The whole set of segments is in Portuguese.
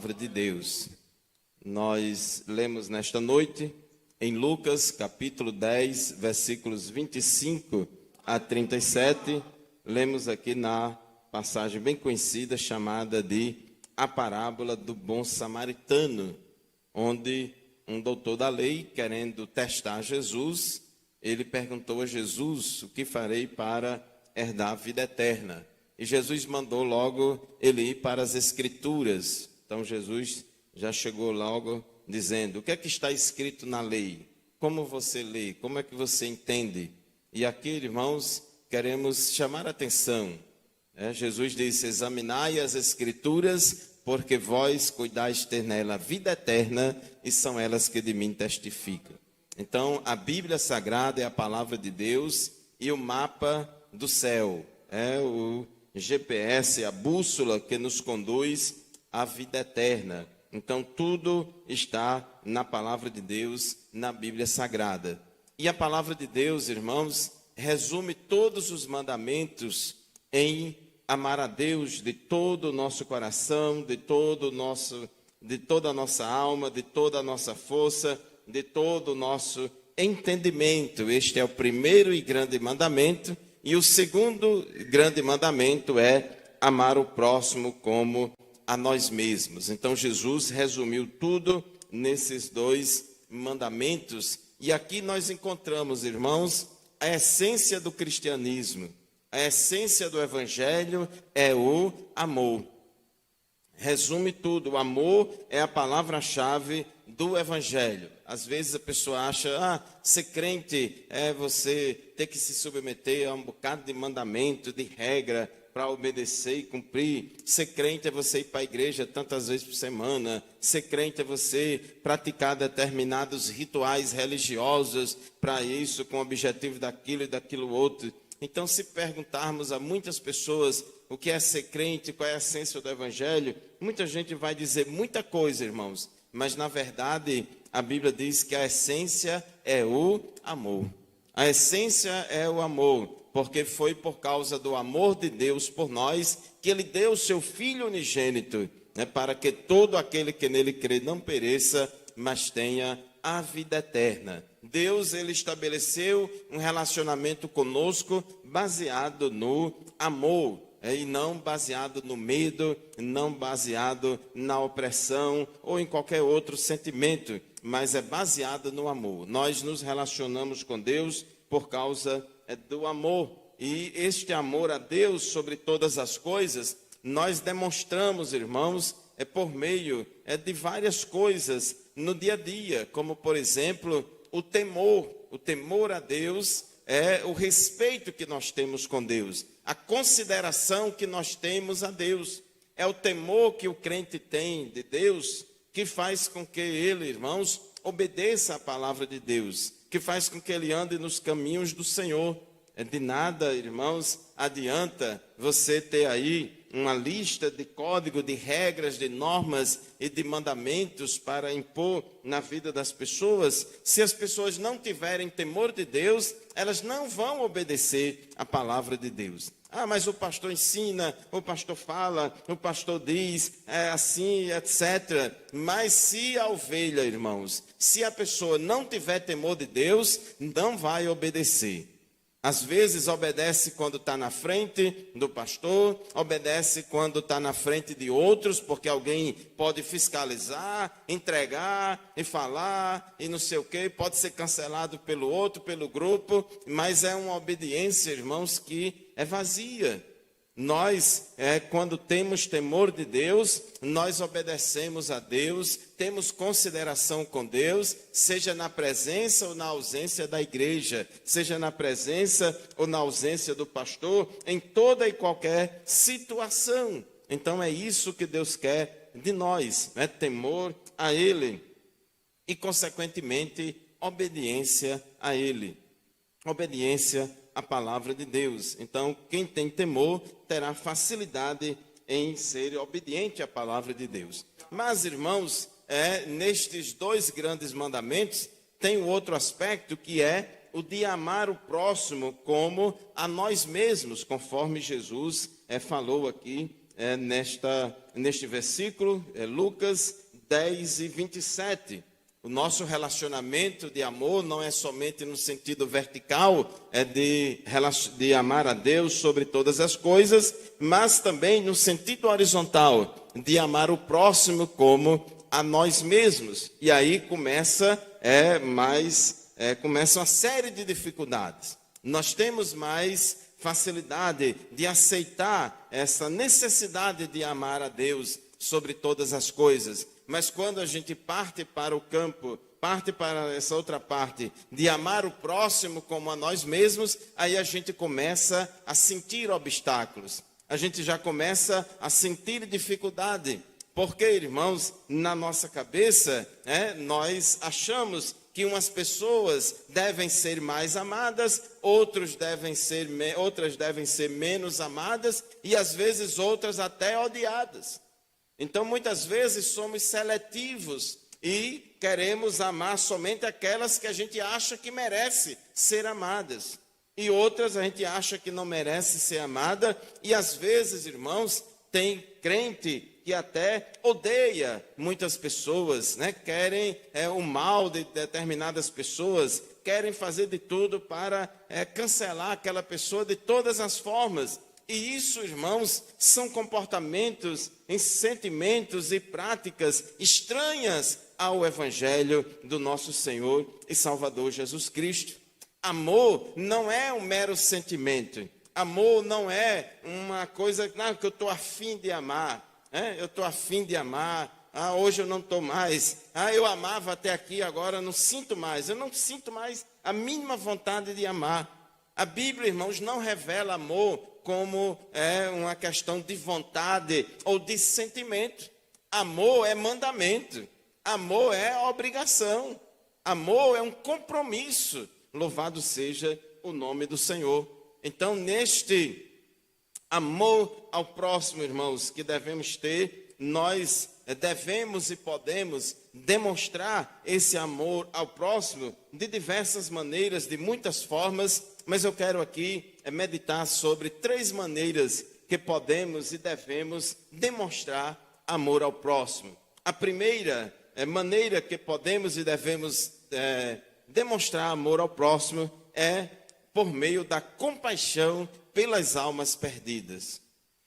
Palavra de Deus. Nós lemos nesta noite em Lucas capítulo 10, versículos 25 a 37. Lemos aqui na passagem bem conhecida chamada de a parábola do bom samaritano, onde um doutor da lei, querendo testar Jesus, ele perguntou a Jesus: o que farei para herdar a vida eterna? E Jesus mandou logo ele ir para as Escrituras. Então Jesus já chegou logo dizendo: o que é que está escrito na lei? Como você lê? Como é que você entende? E aqui, irmãos, queremos chamar a atenção. Jesus disse: examinai as Escrituras, porque vós cuidais ter nela a vida eterna, e são elas que de mim testificam. Então, a Bíblia Sagrada é a palavra de Deus e o mapa do céu. É o GPS, a bússola que nos conduz à vida eterna. Então, tudo está na palavra de Deus, na Bíblia Sagrada. E a palavra de Deus, irmãos, resume todos os mandamentos em amar a Deus de todo o nosso coração, de toda a nossa alma, de toda a nossa força, de todo o nosso entendimento. Este é o primeiro e grande mandamento. E o segundo grande mandamento é amar o próximo como a nós mesmos. Então Jesus resumiu tudo nesses dois mandamentos. E aqui nós encontramos, irmãos, a essência do cristianismo. A essência do evangelho é o amor. Resume tudo. O amor é a palavra-chave do evangelho. Às vezes a pessoa acha, ser crente é você ter que se submeter a um bocado de mandamento, de regra, para obedecer e cumprir. Ser crente é você ir para a igreja tantas vezes por semana. Ser crente é você praticar determinados rituais religiosos para isso, com o objetivo daquilo e daquilo outro. Então, se perguntarmos a muitas pessoas o que é ser crente, qual é a essência do evangelho, muita gente vai dizer muita coisa, irmãos. Mas, na verdade, a Bíblia diz que a essência é o amor. A essência é o amor, porque foi por causa do amor de Deus por nós que Ele deu o seu Filho unigênito, para que todo aquele que nele crê não pereça, mas tenha a vida eterna. Deus, Ele estabeleceu um relacionamento conosco baseado no amor. E não baseado no medo, não baseado na opressão ou em qualquer outro sentimento, mas é baseado no amor. Nós nos relacionamos com Deus por causa do amor. E este amor a Deus sobre todas as coisas, nós demonstramos, irmãos, por meio de várias coisas no dia a dia, como, por exemplo, o temor a Deus é o respeito que nós temos com Deus, a consideração que nós temos a Deus. É o temor que o crente tem de Deus que faz com que ele, irmãos, obedeça a palavra de Deus, que faz com que ele ande nos caminhos do Senhor. De nada, irmãos, adianta você ter aí uma lista de código, de regras, de normas e de mandamentos para impor na vida das pessoas. Se as pessoas não tiverem temor de Deus, elas não vão obedecer a palavra de Deus. Mas o pastor ensina, o pastor fala, o pastor diz, é assim, etc. Mas se a ovelha, irmãos, se a pessoa não tiver temor de Deus, não vai obedecer. Às vezes obedece quando está na frente do pastor, obedece quando está na frente de outros, porque alguém pode fiscalizar, entregar e falar e não sei o quê, pode ser cancelado pelo outro, pelo grupo, mas é uma obediência, irmãos, que é vazia. Nós, quando temos temor de Deus, nós obedecemos a Deus, temos consideração com Deus, seja na presença ou na ausência da igreja, seja na presença ou na ausência do pastor, em toda e qualquer situação. Então é isso que Deus quer de nós, temor a Ele e, consequentemente, obediência a Ele. Obediência a palavra de Deus. Então, quem tem temor terá facilidade em ser obediente à palavra de Deus. Mas, irmãos, nestes dois grandes mandamentos, tem o outro aspecto que é o de amar o próximo como a nós mesmos, conforme Jesus falou aqui neste versículo, Lucas 10 e 27. O nosso relacionamento de amor não é somente no sentido vertical, é de amar a Deus sobre todas as coisas, mas também no sentido horizontal, de amar o próximo como a nós mesmos. E aí começa uma série de dificuldades. Nós temos mais facilidade de aceitar essa necessidade de amar a Deus sobre todas as coisas. Mas quando a gente parte para o campo, parte para essa outra parte, de amar o próximo como a nós mesmos, aí a gente começa a sentir obstáculos. A gente já começa a sentir dificuldade. Porque, irmãos, na nossa cabeça, nós achamos que umas pessoas devem ser mais amadas, outras devem ser menos amadas, e às vezes outras até odiadas. Então, muitas vezes, somos seletivos e queremos amar somente aquelas que a gente acha que merece ser amadas. E outras a gente acha que não merece ser amada. E às vezes, irmãos, tem crente que até odeia muitas pessoas, querem o mal de determinadas pessoas, querem fazer de tudo para cancelar aquela pessoa de todas as formas. E isso, irmãos, são comportamentos, sentimentos e práticas estranhas ao Evangelho do nosso Senhor e Salvador Jesus Cristo. Amor não é um mero sentimento. Amor não é uma coisa que eu estou afim de amar. Eu estou afim de amar. Hoje eu não estou mais. Eu amava até aqui, agora não sinto mais. Eu não sinto mais a mínima vontade de amar. A Bíblia, irmãos, não revela amor como uma questão de vontade ou de sentimento. Amor é mandamento. Amor é obrigação. Amor é um compromisso. Louvado seja o nome do Senhor. Então, neste amor ao próximo, irmãos, que devemos ter, nós devemos e podemos demonstrar esse amor ao próximo de diversas maneiras, de muitas formas, mas eu quero aqui meditar sobre 3 maneiras que podemos e devemos demonstrar amor ao próximo. A primeira maneira que podemos e devemos demonstrar amor ao próximo é por meio da compaixão pelas almas perdidas.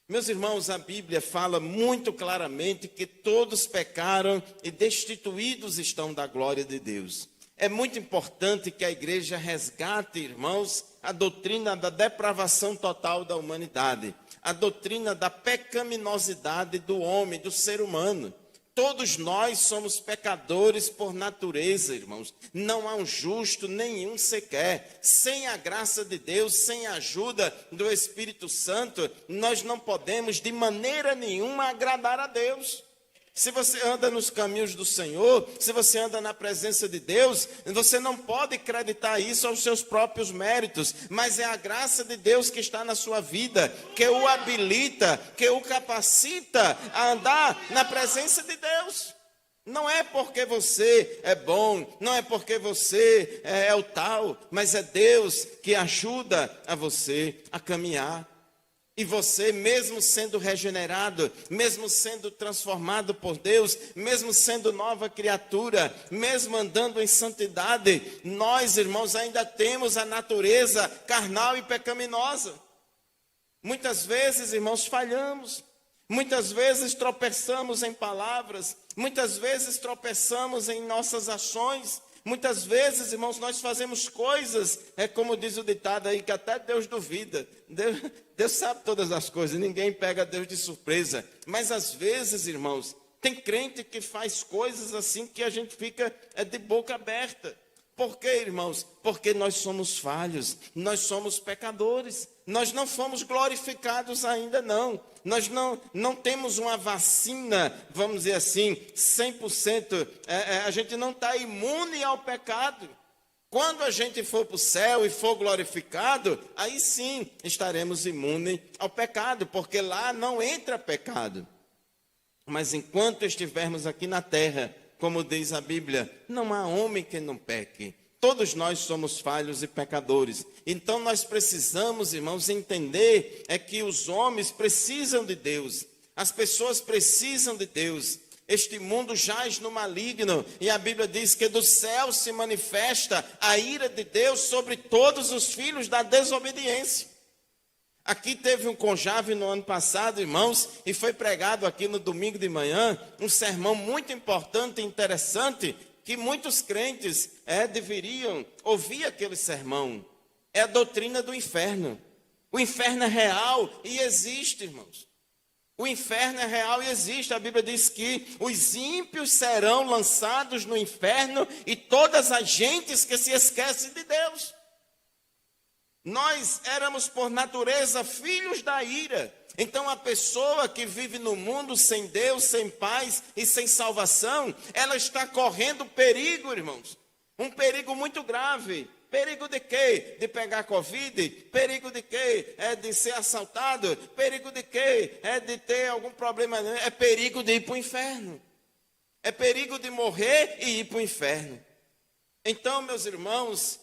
Meus irmãos, a Bíblia fala muito claramente que todos pecaram e destituídos estão da glória de Deus. É muito importante que a igreja resgate, irmãos, a doutrina da depravação total da humanidade, a doutrina da pecaminosidade do homem, do ser humano. Todos nós somos pecadores por natureza, irmãos. Não há um justo nenhum sequer. Sem a graça de Deus, sem a ajuda do Espírito Santo, nós não podemos de maneira nenhuma agradar a Deus. Se você anda nos caminhos do Senhor, se você anda na presença de Deus, você não pode acreditar isso aos seus próprios méritos, mas é a graça de Deus que está na sua vida, que o habilita, que o capacita a andar na presença de Deus. Não é porque você é bom, não é porque você é o tal, mas é Deus que ajuda a você a caminhar. E você, mesmo sendo regenerado, mesmo sendo transformado por Deus, mesmo sendo nova criatura, mesmo andando em santidade, nós, irmãos, ainda temos a natureza carnal e pecaminosa. Muitas vezes, irmãos, falhamos. Muitas vezes tropeçamos em palavras. Muitas vezes tropeçamos em nossas ações. Muitas vezes, irmãos, nós fazemos coisas, como diz o ditado aí, que até Deus duvida. Deus sabe todas as coisas, ninguém pega Deus de surpresa. Mas às vezes, irmãos, tem crente que faz coisas assim que a gente fica de boca aberta. Por quê, irmãos? Porque nós somos falhos, nós somos pecadores. Nós não fomos glorificados ainda não. Nós não temos uma vacina, vamos dizer assim, 100%. A gente não está imune ao pecado. Quando a gente for para o céu e for glorificado, aí sim estaremos imunes ao pecado, porque lá não entra pecado. Mas enquanto estivermos aqui na terra, como diz a Bíblia, não há homem que não peque. Todos nós somos falhos e pecadores. Então nós precisamos, irmãos, entender que os homens precisam de Deus. As pessoas precisam de Deus. Este mundo jaz no maligno, e a Bíblia diz que do céu se manifesta a ira de Deus sobre todos os filhos da desobediência. Aqui teve um conjave no ano passado, irmãos, e foi pregado aqui no domingo de manhã, um sermão muito importante e interessante, que muitos crentes deveriam ouvir aquele sermão. É a doutrina do inferno. O inferno é real e existe, irmãos. O inferno é real e existe. A Bíblia diz que os ímpios serão lançados no inferno e todas as gentes que se esquecem de Deus. Nós éramos por natureza filhos da ira. Então a pessoa que vive no mundo sem Deus, sem paz e sem salvação, ela está correndo perigo, irmãos. Um perigo muito grave. Perigo de quê? De pegar Covid? Perigo de quê? De ser assaltado? Perigo de quê? De ter algum problema? É perigo de ir para o inferno. É perigo de morrer e ir para o inferno. Então, meus irmãos,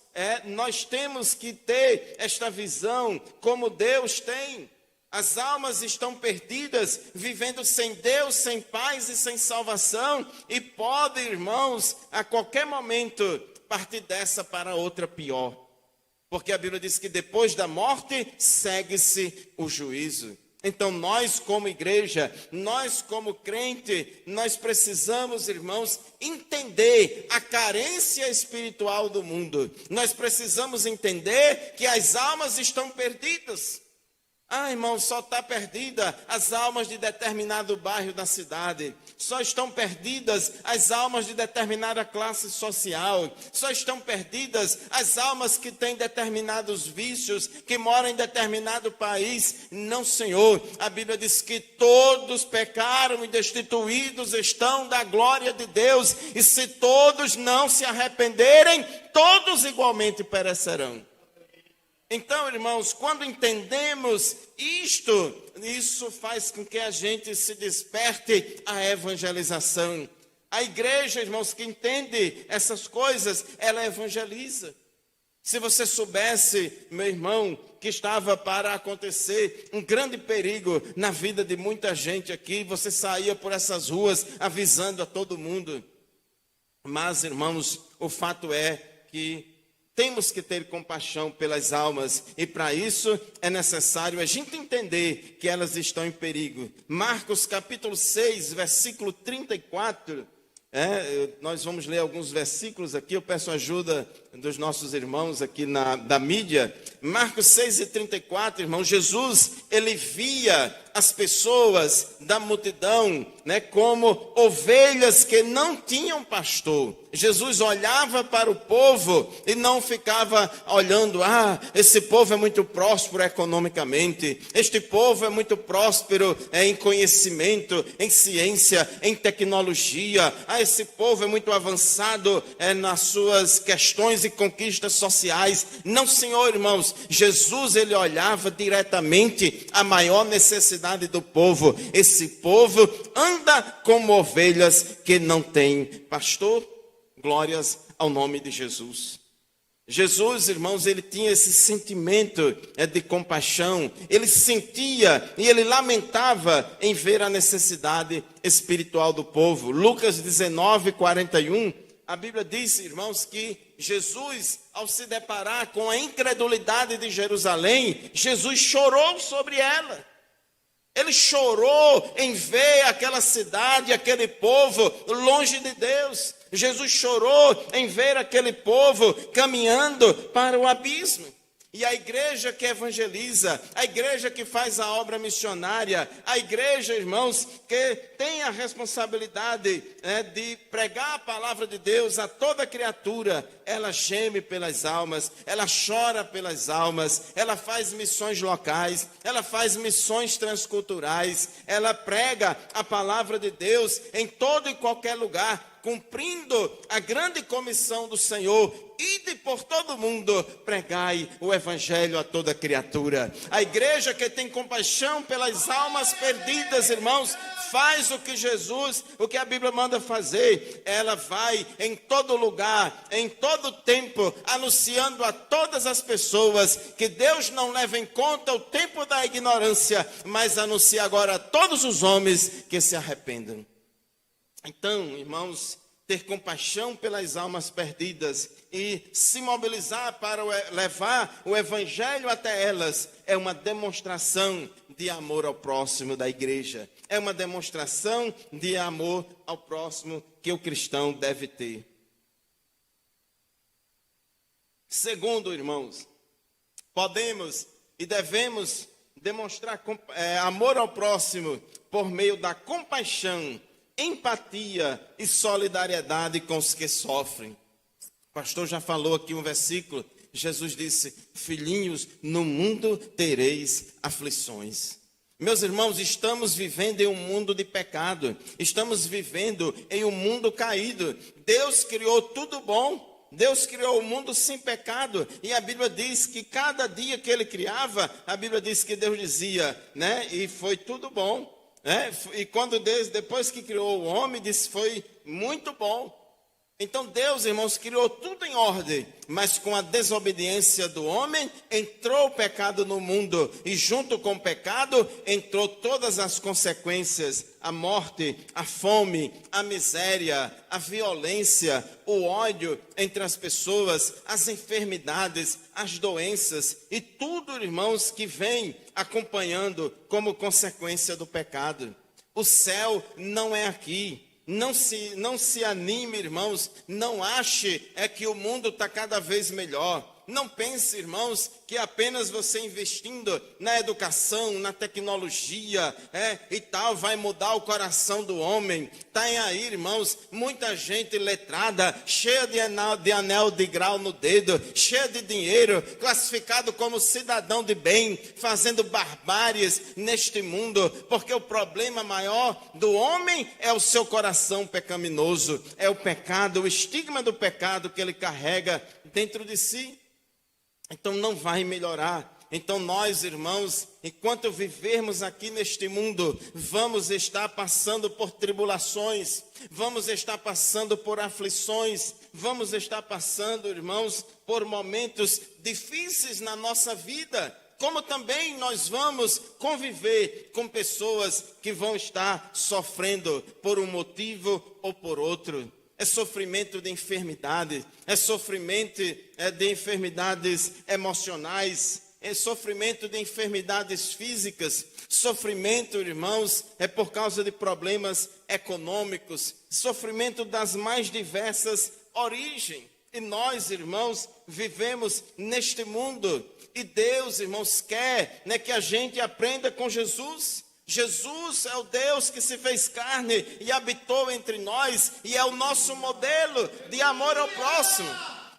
nós temos que ter esta visão como Deus tem. As almas estão perdidas, vivendo sem Deus, sem paz e sem salvação. E podem, irmãos, a qualquer momento partir dessa para outra pior. Porque a Bíblia diz que depois da morte segue-se o juízo. Então nós como igreja, nós como crente, nós precisamos, irmãos, entender a carência espiritual do mundo. Nós precisamos entender que as almas estão perdidas. Irmão, só está perdida as almas de determinado bairro da cidade. Só estão perdidas as almas de determinada classe social. Só estão perdidas as almas que têm determinados vícios, que moram em determinado país. Não, Senhor. A Bíblia diz que todos pecaram e destituídos estão da glória de Deus. E se todos não se arrependerem, todos igualmente perecerão. Então, irmãos, quando entendemos isto, isso faz com que a gente se desperte à evangelização. A igreja, irmãos, que entende essas coisas, ela evangeliza. Se você soubesse, meu irmão, que estava para acontecer um grande perigo na vida de muita gente aqui, você saía por essas ruas avisando a todo mundo. Mas, irmãos, o fato é que temos que ter compaixão pelas almas, e para isso é necessário a gente entender que elas estão em perigo. Marcos capítulo 6, versículo 34, nós vamos ler alguns versículos aqui, eu peço ajuda dos nossos irmãos aqui da mídia. Marcos 6 e 34, irmão, Jesus, ele via as pessoas da multidão, como ovelhas que não tinham pastor. Jesus olhava para o povo e não ficava olhando, esse povo é muito próspero economicamente, este povo é muito próspero em conhecimento, em ciência, em tecnologia, esse povo é muito avançado nas suas questões e conquistas sociais. Não, Senhor, irmãos, Jesus, ele olhava diretamente a maior necessidade do povo. Esse povo anda como ovelhas que não têm pastor. Glórias ao nome de Jesus. Jesus, irmãos, ele tinha esse sentimento de compaixão. Ele sentia e ele lamentava em ver a necessidade espiritual do povo. Lucas 19, 41, a Bíblia diz, irmãos, que Jesus, ao se deparar com a incredulidade de Jerusalém, Jesus chorou sobre ela. Ele chorou em ver aquela cidade, aquele povo longe de Deus. Jesus chorou em ver aquele povo caminhando para o abismo. E a igreja que evangeliza, a igreja que faz a obra missionária, a igreja, irmãos, que tem a responsabilidade de pregar a palavra de Deus a toda criatura, ela geme pelas almas, ela chora pelas almas, ela faz missões locais, ela faz missões transculturais, ela prega a palavra de Deus em todo e qualquer lugar, cumprindo a grande comissão do Senhor: ide por todo mundo, pregai o evangelho a toda criatura. A igreja que tem compaixão pelas almas perdidas, irmãos, faz o que Jesus, o que a Bíblia manda fazer. Ela vai em todo lugar, em toda todo o tempo anunciando a todas as pessoas que Deus não leva em conta o tempo da ignorância, mas anuncia agora a todos os homens que se arrependam. Então, irmãos, ter compaixão pelas almas perdidas e se mobilizar para levar o evangelho até elas é uma demonstração de amor ao próximo da igreja. É uma demonstração de amor ao próximo que o cristão deve ter. Segundo, irmãos, podemos e devemos demonstrar amor ao próximo por meio da compaixão, empatia e solidariedade com os que sofrem. O pastor já falou aqui um versículo. Jesus disse: filhinhos, no mundo tereis aflições. Meus irmãos, estamos vivendo em um mundo de pecado. Estamos vivendo em um mundo caído. Deus criou tudo bom. Deus criou o mundo sem pecado. E a Bíblia diz que cada dia que ele criava, a Bíblia diz que Deus dizia, né? E foi tudo bom. E quando Deus, depois que criou o homem, disse foi muito bom. Então Deus, irmãos, criou tudo em ordem, mas com a desobediência do homem, entrou o pecado no mundo, e junto com o pecado, entrou todas as consequências, a morte, a fome, a miséria, a violência, o ódio entre as pessoas, as enfermidades, as doenças, e tudo, irmãos, que vem acompanhando como consequência do pecado. O céu não é aqui. Não se anime, irmãos, não ache que o mundo está cada vez melhor. Não pense, irmãos, que apenas você investindo na educação, na tecnologia e tal, vai mudar o coração do homem. Tem aí, irmãos, muita gente letrada, cheia de anel de grau no dedo, cheia de dinheiro, classificado como cidadão de bem, fazendo barbáries neste mundo, porque o problema maior do homem é o seu coração pecaminoso, é o pecado, o estigma do pecado que ele carrega dentro de si. Então não vai melhorar. Então nós, irmãos, enquanto vivermos aqui neste mundo, vamos estar passando por tribulações, vamos estar passando por aflições, vamos estar passando, irmãos, por momentos difíceis na nossa vida, como também nós vamos conviver com pessoas que vão estar sofrendo por um motivo ou por outro. É sofrimento de enfermidade, é sofrimento de enfermidades emocionais, é sofrimento de enfermidades físicas, sofrimento, irmãos, é por causa de problemas econômicos, sofrimento das mais diversas origens. E nós, irmãos, vivemos neste mundo, e Deus, irmãos, quer que a gente aprenda com Jesus. Jesus é o Deus que se fez carne e habitou entre nós, e é o nosso modelo de amor ao próximo.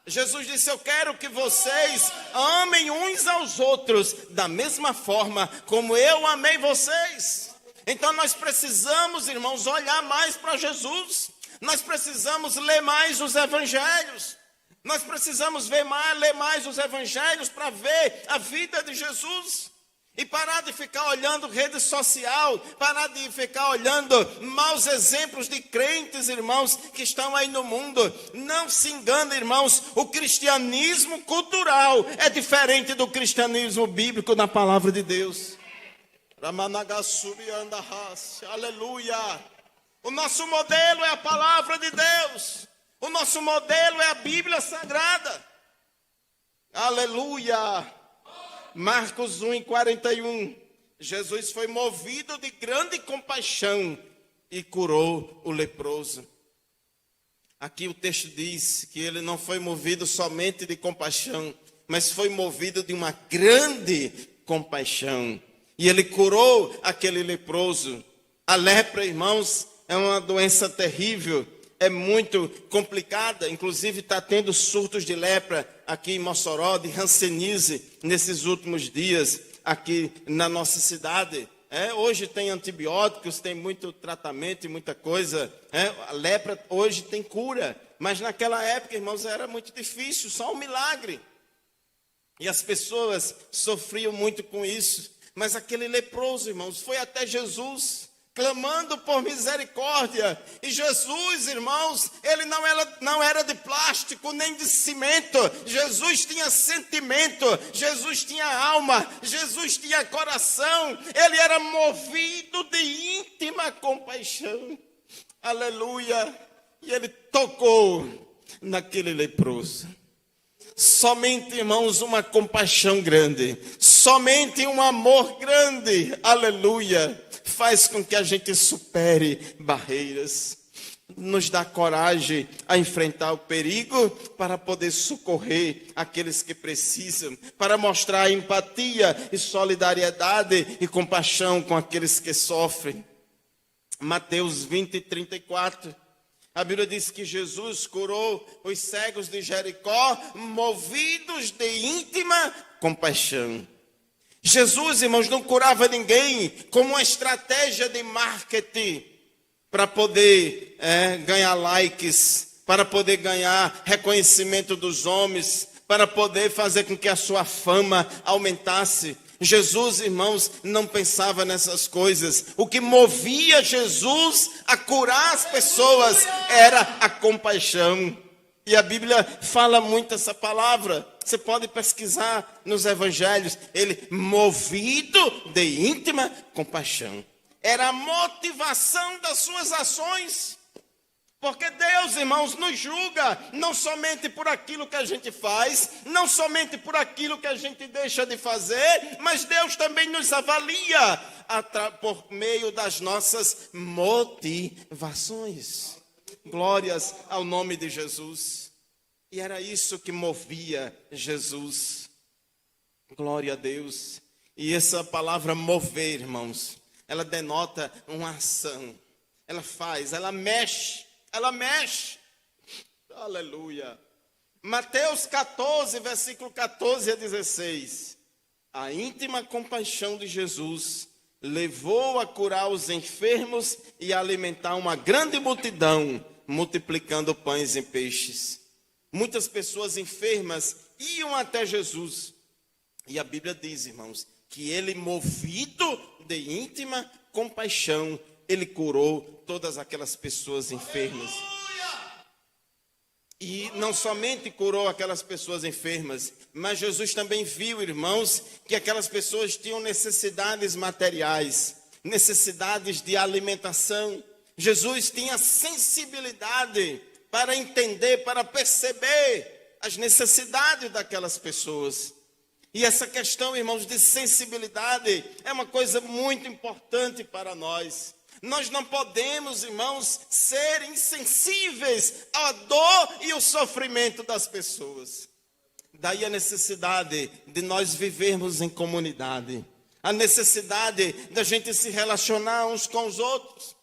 Jesus disse: eu quero que vocês amem uns aos outros da mesma forma como eu amei vocês. Então nós precisamos, irmãos, olhar mais para Jesus. Nós precisamos ler mais os evangelhos. Nós precisamos ler mais os evangelhos para ver a vida de Jesus. E parar de ficar olhando rede social, parar de ficar olhando maus exemplos de crentes, irmãos, que estão aí no mundo. Não se engane, irmãos, o cristianismo cultural é diferente do cristianismo bíblico na palavra de Deus. Aleluia. O nosso modelo é a palavra de Deus. O nosso modelo é a Bíblia Sagrada. Aleluia. Marcos 1:41, Jesus foi movido de grande compaixão e curou o leproso. Aqui o texto diz que ele não foi movido somente de compaixão, mas foi movido de uma grande compaixão. E ele curou aquele leproso. A lepra, irmãos, é uma doença terrível, é muito complicada. Inclusive está tendo surtos de lepra aqui em Mossoró, de hanseníase, nesses últimos dias, aqui na nossa cidade. Hoje tem antibióticos, tem muito tratamento e muita coisa. A lepra hoje tem cura, mas naquela época, irmãos, era muito difícil, só um milagre. E as pessoas sofriam muito com isso. Mas aquele leproso, irmãos, foi até Jesus, clamando por misericórdia. E Jesus, irmãos, ele não era de plástico nem de cimento. Jesus tinha sentimento, Jesus tinha alma, Jesus tinha coração. Ele era movido de íntima compaixão. Aleluia! E ele tocou naquele leproso. Somente, irmãos, uma compaixão grande, somente um amor grande, aleluia, faz com que a gente supere barreiras, nos dá coragem a enfrentar o perigo para poder socorrer aqueles que precisam, para mostrar empatia e solidariedade e compaixão com aqueles que sofrem. Mateus 20:34. A Bíblia diz que Jesus curou os cegos de Jericó, movidos de íntima compaixão. Jesus, irmãos, não curava ninguém como uma estratégia de marketing para poder ganhar likes, para poder ganhar reconhecimento dos homens, para poder fazer com que a sua fama aumentasse. Jesus, irmãos, não pensava nessas coisas. O que movia Jesus a curar as pessoas era a compaixão. E a Bíblia fala muito essa palavra. Você pode pesquisar nos evangelhos. Ele, movido de íntima compaixão. Era a motivação das suas ações. Porque Deus, irmãos, nos julga não somente por aquilo que a gente faz, não somente por aquilo que a gente deixa de fazer, mas Deus também nos avalia por meio das nossas motivações. Glórias ao nome de Jesus. E era isso que movia Jesus. Glória a Deus. E essa palavra mover, irmãos, ela denota uma ação. Ela faz, ela mexe. Ela mexe. Aleluia. Mateus 14, versículo 14 a 16. A íntima compaixão de Jesus levou a curar os enfermos e a alimentar uma grande multidão, multiplicando pães e peixes. Muitas pessoas enfermas iam até Jesus. E a Bíblia diz, irmãos, que ele, movido de íntima compaixão, ele curou todas aquelas pessoas enfermas. E não somente curou aquelas pessoas enfermas, mas Jesus também viu, irmãos, que aquelas pessoas tinham necessidades materiais, necessidades de alimentação. Jesus tinha sensibilidade para entender, para perceber as necessidades daquelas pessoas. E essa questão, irmãos, de sensibilidade é uma coisa muito importante para nós. Nós não podemos, irmãos, ser insensíveis à dor e o sofrimento das pessoas. Daí a necessidade de nós vivermos em comunidade. A necessidade da gente se relacionar uns com os outros.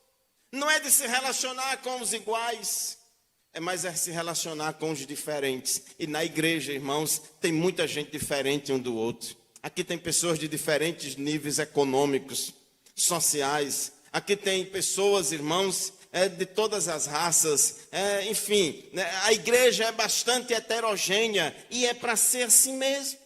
Não é de se relacionar com os iguais, mas é se relacionar com os diferentes. E na igreja, irmãos, tem muita gente diferente um do outro. Aqui tem pessoas de diferentes níveis econômicos, sociais. Aqui tem pessoas, irmãos, de todas as raças, enfim, a igreja é bastante heterogênea e é para ser assim mesmo.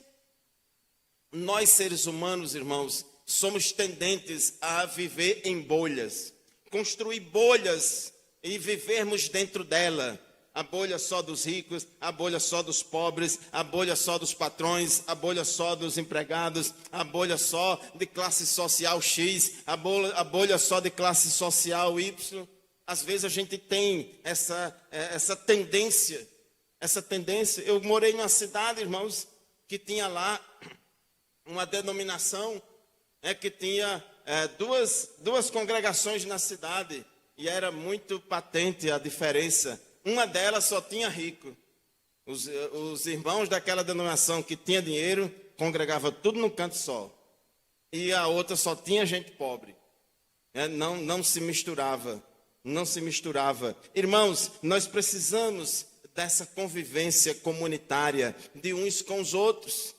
Nós, seres humanos, irmãos, somos tendentes a viver em bolhas, construir bolhas e vivermos dentro dela. A bolha só dos ricos, a bolha só dos pobres, a bolha só dos patrões, a bolha só dos empregados, a bolha só de classe social X, a bolha só de classe social Y. Às vezes a gente tem essa tendência. Eu morei numa cidade, irmãos, que tinha lá uma denominação, que tinha duas congregações na cidade, e era muito patente a diferença. Uma delas só tinha rico. Os irmãos daquela denominação que tinha dinheiro, congregava tudo num canto só. E a outra só tinha gente pobre. Não se misturava. Não se misturava. Irmãos, nós precisamos dessa convivência comunitária de uns com os outros.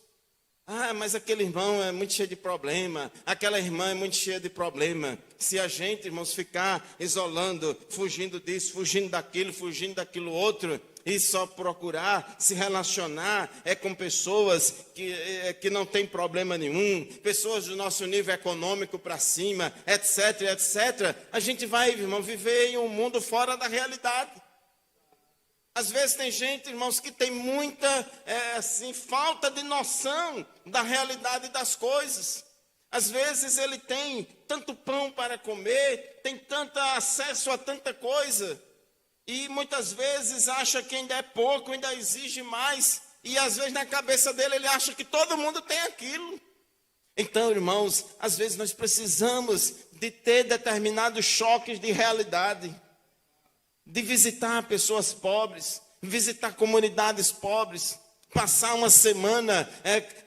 Ah, mas aquele irmão é muito cheio de problema, aquela irmã é muito cheia de problema. Se a gente, irmãos, ficar isolando, fugindo disso, fugindo daquilo outro, e só procurar se relacionar com pessoas que não têm problema nenhum, pessoas do nosso nível econômico para cima, etc, etc, a gente vai, irmão, viver em um mundo fora da realidade. Às vezes tem gente, irmãos, que tem muita falta de noção da realidade das coisas. Às vezes ele tem tanto pão para comer, tem tanto acesso a tanta coisa, e muitas vezes acha que ainda é pouco, ainda exige mais, e às vezes na cabeça dele ele acha que todo mundo tem aquilo. Então, irmãos, às vezes nós precisamos de ter determinados choques de realidade, de visitar pessoas pobres, visitar comunidades pobres, passar uma semana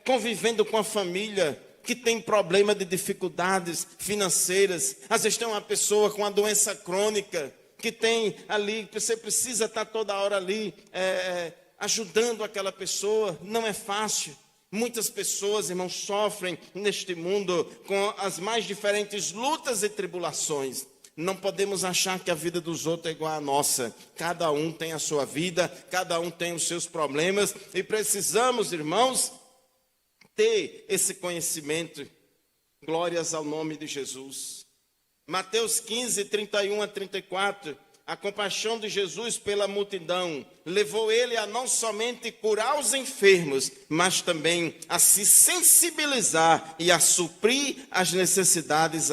convivendo com a família que tem problema de dificuldades financeiras. Às vezes tem uma pessoa com uma doença crônica, que tem ali, você precisa estar toda hora ali ajudando aquela pessoa. Não é fácil. Muitas pessoas, irmãos, sofrem neste mundo com as mais diferentes lutas e tribulações. Não podemos achar que a vida dos outros é igual à nossa. Cada um tem a sua vida, cada um tem os seus problemas, e precisamos, irmãos, ter esse conhecimento. Glórias ao nome de Jesus. Mateus 15, 31 a 34. A compaixão de Jesus pela multidão levou ele a não somente curar os enfermos, mas também a se sensibilizar e a suprir as necessidades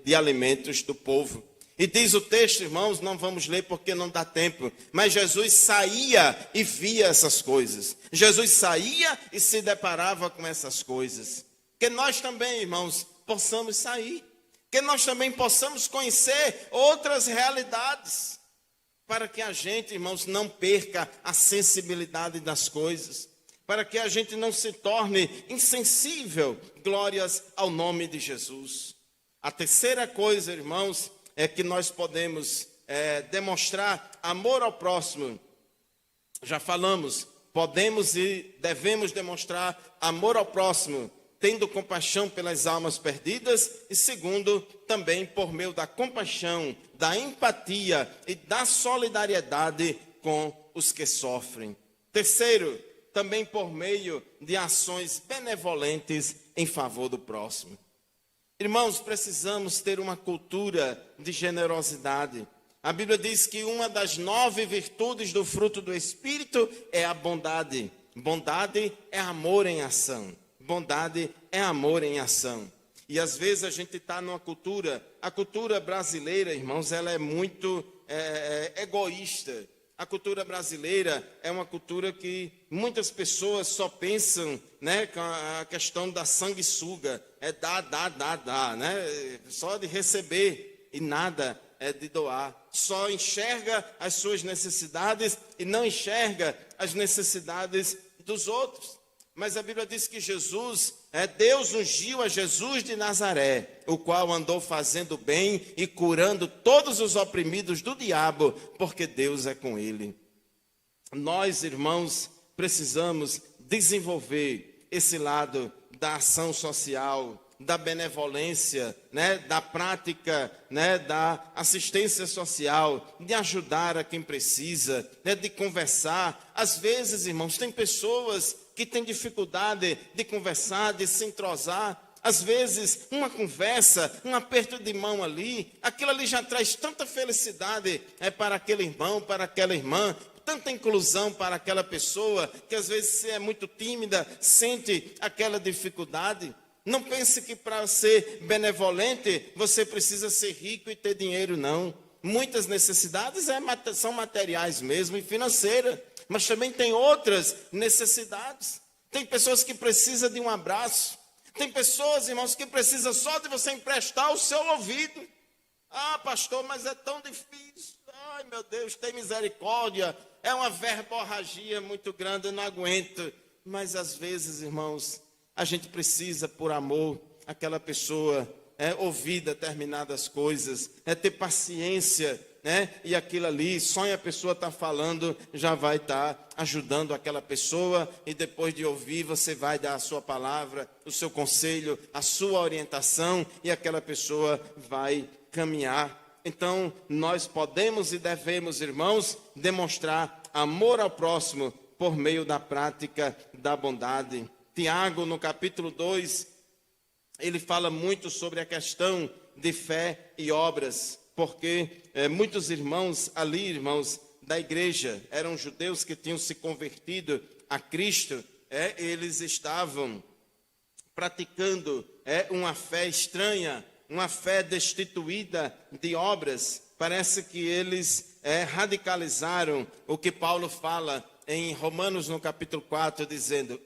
de alimentos do povo. E diz o texto, irmãos, não vamos ler porque não dá tempo, mas Jesus saía e via essas coisas. Jesus saía e se deparava com essas coisas. Que nós também, irmãos, possamos sair. Que nós também possamos conhecer outras realidades, para que a gente, irmãos, não perca a sensibilidade das coisas, para que a gente não se torne insensível. Glórias ao nome de Jesus. A terceira coisa, irmãos, é que nós podemos demonstrar amor ao próximo. Já falamos, podemos e devemos demonstrar amor ao próximo, tendo compaixão pelas almas perdidas, e segundo, também por meio da compaixão, da empatia e da solidariedade com os que sofrem. Terceiro, também por meio de ações benevolentes em favor do próximo. Irmãos, precisamos ter uma cultura de generosidade. A Bíblia diz que uma das 9 virtudes do fruto do Espírito é a bondade. Bondade é amor em ação. Bondade é amor em ação. E às vezes a gente está numa cultura, a cultura brasileira, irmãos, ela é muito egoísta. A cultura brasileira é uma cultura que muitas pessoas só pensam, né, com a questão da sanguessuga, dar, né, só de receber e nada de doar. Só enxerga as suas necessidades e não enxerga as necessidades dos outros. Mas a Bíblia diz que Deus ungiu a Jesus de Nazaré, o qual andou fazendo bem e curando todos os oprimidos do diabo, porque Deus é com ele. Nós, irmãos, precisamos desenvolver esse lado da ação social, da benevolência, né, da prática, né, da assistência social, de ajudar a quem precisa, né, de conversar. Às vezes, irmãos, tem pessoas que têm dificuldade de conversar, de se entrosar. Às vezes, uma conversa, um aperto de mão ali, aquilo ali já traz tanta felicidade para aquele irmão, para aquela irmã, tanta inclusão para aquela pessoa, que às vezes, se é muito tímida, sente aquela dificuldade. Não pense que para ser benevolente, você precisa ser rico e ter dinheiro, não. Muitas necessidades são materiais mesmo e financeiras, mas também tem outras necessidades. Tem pessoas que precisam de um abraço. Tem pessoas, irmãos, que precisam só de você emprestar o seu ouvido. Ah, pastor, mas é tão difícil. Ai, meu Deus, tem misericórdia. É uma verborragia muito grande, eu não aguento. Mas às vezes, irmãos, a gente precisa, por amor, aquela pessoa ouvir determinadas coisas, ter paciência né? E aquilo ali, só em a pessoa estar falando, já vai estar ajudando aquela pessoa, e depois de ouvir, você vai dar a sua palavra, o seu conselho, a sua orientação, e aquela pessoa vai caminhar. Então, nós podemos e devemos, irmãos, demonstrar amor ao próximo por meio da prática da bondade. Tiago, no capítulo 2, ele fala muito sobre a questão de fé e obras, porque muitos irmãos ali, irmãos da igreja, eram judeus que tinham se convertido a Cristo, eles estavam praticando uma fé estranha, uma fé destituída de obras. Parece que eles radicalizaram o que Paulo fala em Romanos, no capítulo 4, dizendo: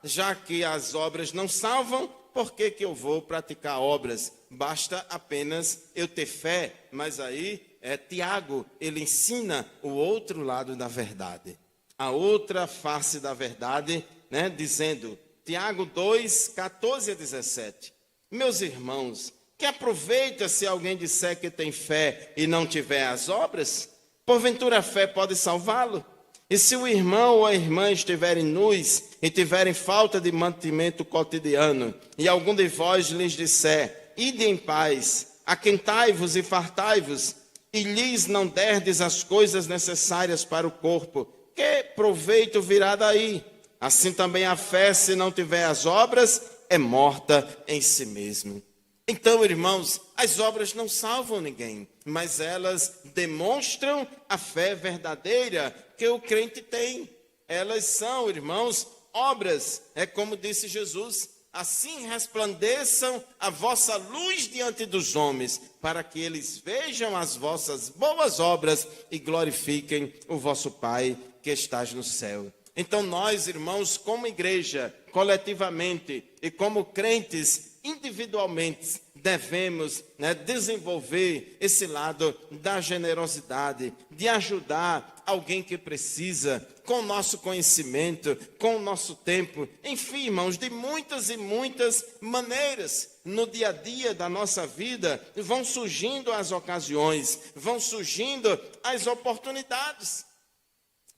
já que as obras não salvam, por que eu vou praticar obras? Basta apenas eu ter fé. Mas aí, Tiago, ele ensina o outro lado da verdade, a outra face da verdade, né? Dizendo, Tiago 2, 14 a 17, meus irmãos, que aproveita se alguém disser que tem fé e não tiver as obras? Porventura a fé pode salvá-lo? E se o irmão ou a irmã estiverem nus e tiverem falta de mantimento cotidiano, e algum de vós lhes disser, ide em paz, aquentai-vos e fartai-vos, e lhes não derdes as coisas necessárias para o corpo, que proveito virá daí? Assim também a fé, se não tiver as obras, é morta em si mesma. Então, irmãos, as obras não salvam ninguém, mas elas demonstram a fé verdadeira que o crente tem. Elas são, irmãos, obras. É como disse Jesus, assim resplandeçam a vossa luz diante dos homens, para que eles vejam as vossas boas obras e glorifiquem o vosso Pai que estás no céu. Então nós, irmãos, como igreja, coletivamente e como crentes individualmente, devemos desenvolver esse lado da generosidade, de ajudar alguém que precisa, com o nosso conhecimento, com o nosso tempo, enfim, irmãos, de muitas e muitas maneiras. No dia a dia da nossa vida, vão surgindo as ocasiões, vão surgindo as oportunidades.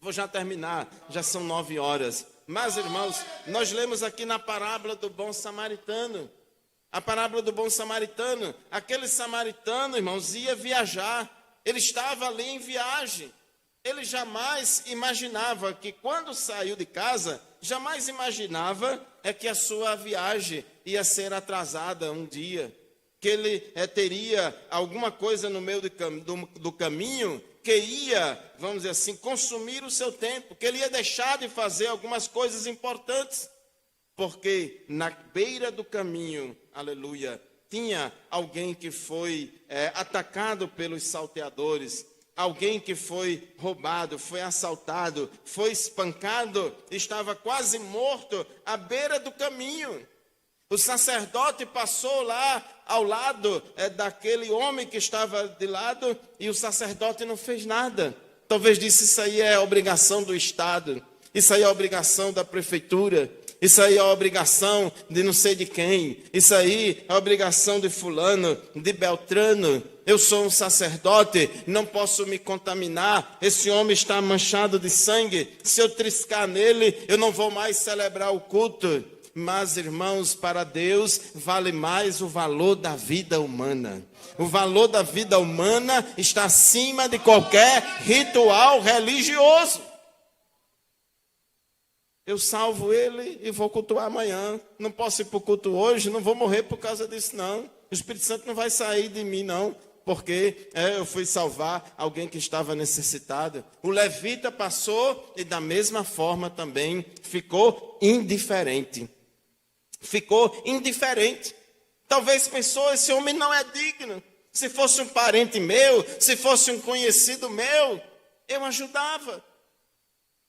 Vou já terminar, já são 9 horas. Mas, irmãos, nós lemos aqui na parábola do bom samaritano. A parábola do bom samaritano. Aquele samaritano, irmãos, ia viajar. Ele estava ali em viagem. Ele jamais imaginava que quando saiu de casa, jamais imaginava que a sua viagem ia ser atrasada um dia. Que ele teria alguma coisa no meio do caminho que ia, vamos dizer assim, consumir o seu tempo, que ele ia deixar de fazer algumas coisas importantes, porque na beira do caminho, aleluia, tinha alguém que foi atacado pelos salteadores, alguém que foi roubado, foi assaltado, foi espancado, estava quase morto à beira do caminho. O sacerdote passou lá ao lado daquele homem que estava de lado e o sacerdote não fez nada. Talvez disse, isso aí é obrigação do Estado, isso aí é obrigação da prefeitura, isso aí é obrigação de não sei de quem, isso aí é obrigação de fulano, de Beltrano. Eu sou um sacerdote, não posso me contaminar, esse homem está manchado de sangue, se eu triscar nele, eu não vou mais celebrar o culto. Mas, irmãos, para Deus vale mais o valor da vida humana. O valor da vida humana está acima de qualquer ritual religioso. Eu salvo ele e vou cultuar amanhã. Não posso ir para o culto hoje, não vou morrer por causa disso, não. O Espírito Santo não vai sair de mim, não, porque eu fui salvar alguém que estava necessitado. O levita passou e da mesma forma também ficou indiferente. Ficou indiferente. Talvez pensou, esse homem não é digno. Se fosse um parente meu, se fosse um conhecido meu, eu ajudava.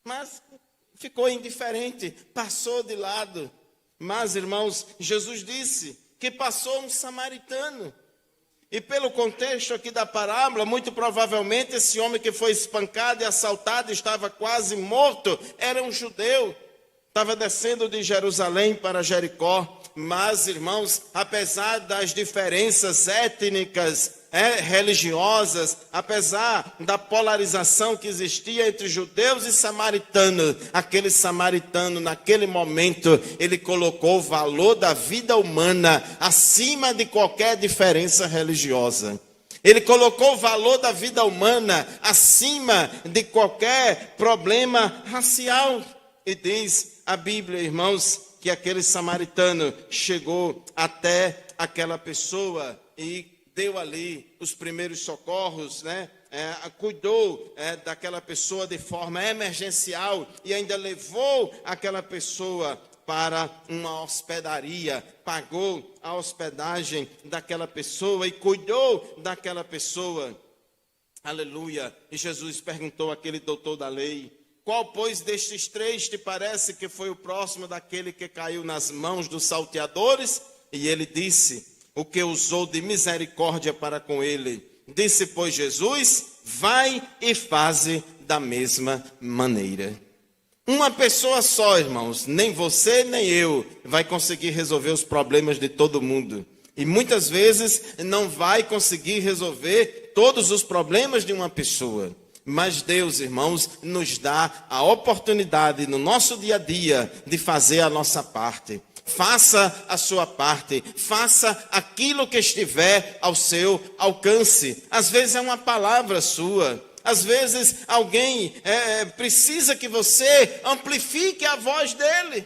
Mas ficou indiferente, passou de lado. Mas, irmãos, Jesus disse que passou um samaritano. E pelo contexto aqui da parábola, muito provavelmente esse homem que foi espancado e assaltado, estava quase morto, era um judeu. Estava descendo de Jerusalém para Jericó, mas, irmãos, apesar das diferenças étnicas religiosas, apesar da polarização que existia entre judeus e samaritanos, aquele samaritano, naquele momento, ele colocou o valor da vida humana acima de qualquer diferença religiosa. Ele colocou o valor da vida humana acima de qualquer problema racial. E diz a Bíblia, irmãos, que aquele samaritano chegou até aquela pessoa e deu ali os primeiros socorros, cuidou daquela pessoa de forma emergencial e ainda levou aquela pessoa para uma hospedaria, pagou a hospedagem daquela pessoa e cuidou daquela pessoa. Aleluia! E Jesus perguntou àquele doutor da lei: qual, pois, destes três te parece que foi o próximo daquele que caiu nas mãos dos salteadores? E ele disse: o que usou de misericórdia para com ele. Disse, pois, Jesus: vai e faze da mesma maneira. Uma pessoa só, irmãos, nem você nem eu vai conseguir resolver os problemas de todo mundo. E muitas vezes não vai conseguir resolver todos os problemas de uma pessoa. Mas Deus, irmãos, nos dá a oportunidade no nosso dia a dia de fazer a nossa parte. Faça a sua parte, faça aquilo que estiver ao seu alcance. Às vezes é uma palavra sua. Às vezes alguém precisa que você amplifique a voz dele.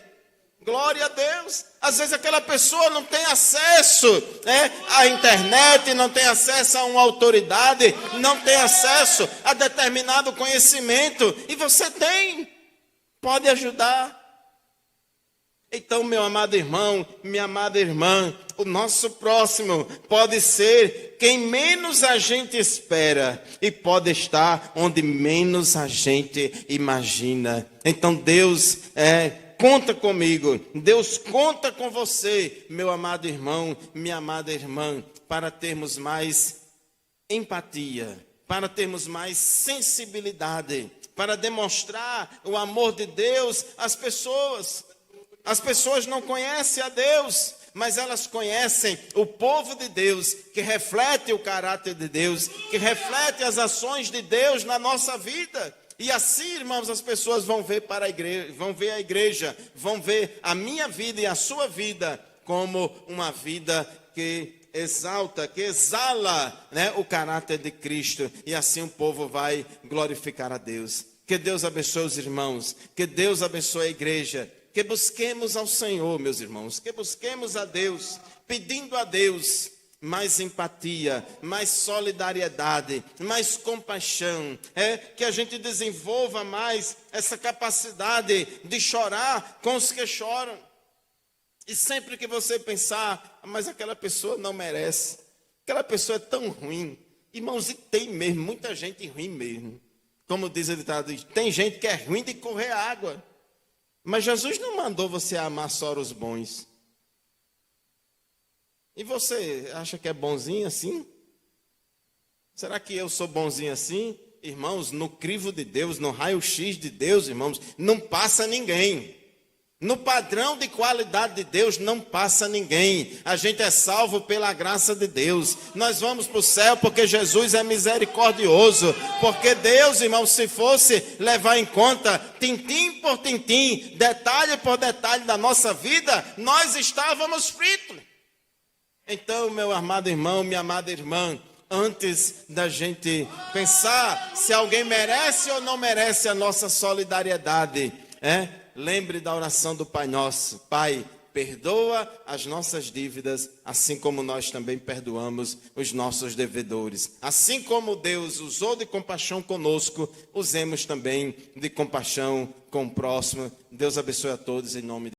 Glória a Deus. Às vezes aquela pessoa não tem acesso à internet, não tem acesso a uma autoridade, não tem acesso a determinado conhecimento. E você tem. Pode ajudar. Então, meu amado irmão, minha amada irmã, o nosso próximo pode ser quem menos a gente espera e pode estar onde menos a gente imagina. Então, Deus conta comigo, Deus conta com você, meu amado irmão, minha amada irmã, para termos mais empatia, para termos mais sensibilidade, para demonstrar o amor de Deus às pessoas. As pessoas não conhecem a Deus, mas elas conhecem o povo de Deus, que reflete o caráter de Deus, que reflete as ações de Deus na nossa vida. E assim, irmãos, as pessoas vão ver para a igreja, vão ver a minha vida e a sua vida como uma vida que exalta, que exala, o caráter de Cristo. E assim o povo vai glorificar a Deus. Que Deus abençoe os irmãos, que Deus abençoe a igreja. Que busquemos ao Senhor, meus irmãos, que busquemos a Deus, pedindo a Deus mais empatia, mais solidariedade, mais compaixão, que a gente desenvolva mais essa capacidade de chorar com os que choram. E sempre que você pensar, mas aquela pessoa não merece, aquela pessoa é tão ruim, irmãos, e tem mesmo, muita gente ruim mesmo. Como diz o ditado, tem gente que é ruim de correr água. Mas Jesus não mandou você amar só os bons. E você acha que é bonzinho assim? Será que eu sou bonzinho assim? Irmãos, no crivo de Deus, no raio-x de Deus, irmãos, não passa ninguém. No padrão de qualidade de Deus não passa ninguém. A gente é salvo pela graça de Deus. Nós vamos para o céu porque Jesus é misericordioso. Porque Deus, irmão, se fosse levar em conta tintim por tintim, detalhe por detalhe da nossa vida, nós estávamos fritos. Então, meu amado irmão, minha amada irmã, antes da gente pensar se alguém merece ou não merece a nossa solidariedade, lembre da oração do Pai Nosso. Pai, perdoa as nossas dívidas, assim como nós também perdoamos os nossos devedores. Assim como Deus usou de compaixão conosco, usemos também de compaixão com o próximo. Deus abençoe a todos em nome de